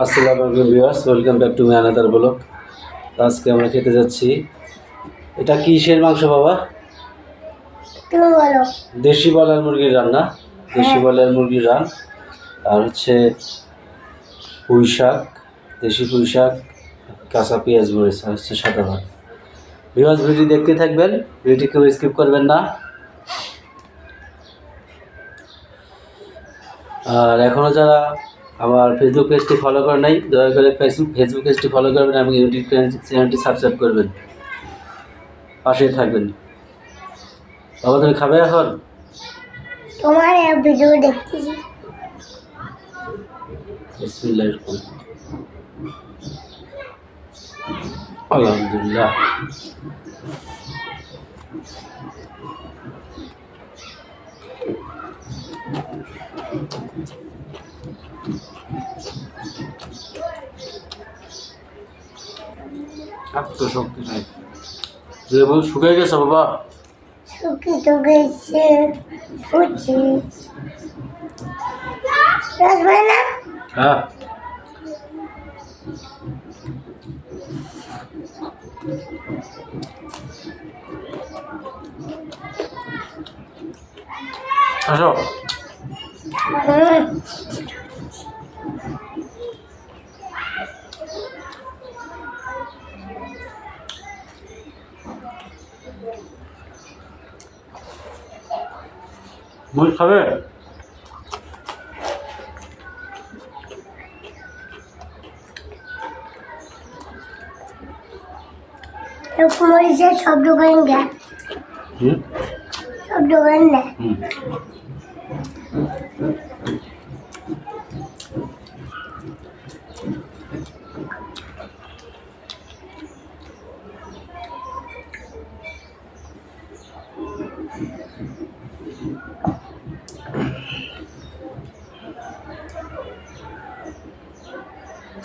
আসসালামু আলাইকুম viewers, welcome back to my another blog. আজকে আমরা খেতে যাচ্ছি, এটা কিসের মাংস বাবা? তুমি বলো। দেশি বলার মুরগির রান্না, দেশি বলার মুরগির রান। আর হচ্ছে পুঁই শাক, দেশি পুঁই শাক, কাঁচা পেঁয়াজ মরিচ, আর হচ্ছে সাদা ভাত। ভিউয়ার্স, ভিডিও দেখতে থাকবেন, ভিডিওটি কেউ স্কিপ করবেন না। আর এখনও যারা আমার ফেসবুক পেজটি ফলো করে নাই, দয়া করে ফেসবুক পেজটি ফলো করবেন এবং ইউটিউব চ্যানেলটি সাবস্ক্রাইব করবেন, পাশেই থাকবেন। বাবা তুমি খাবে এখন? তোমার ভিডিও দেখতেছি। বিসমিল্লাহির রহমানির রহিম। আলহামদুলিল্লাহ। তো শক্তি নাই, লেবু শুকিয়ে গেছে বাবা। শুকিয়ে গেছে ফুচি রসমালাই। হ্যাঁ, আসো। মুড়ি খাবে? মরিচের সব দোকান দেয়, সব দোকান দেয়।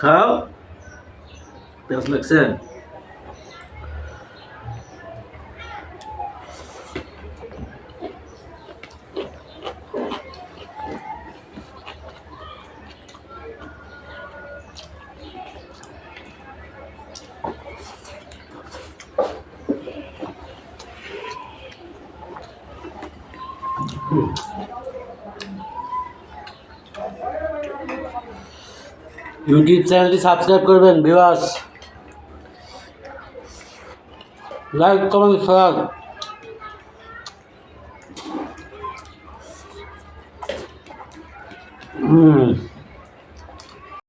খাও, পেঁয়াজ লাগছে। ইউটিউব চ্যানেলটি সাবস্ক্রাইব করবেন ভিউয়ার্স, লাইক কমেন্ট শেয়ার।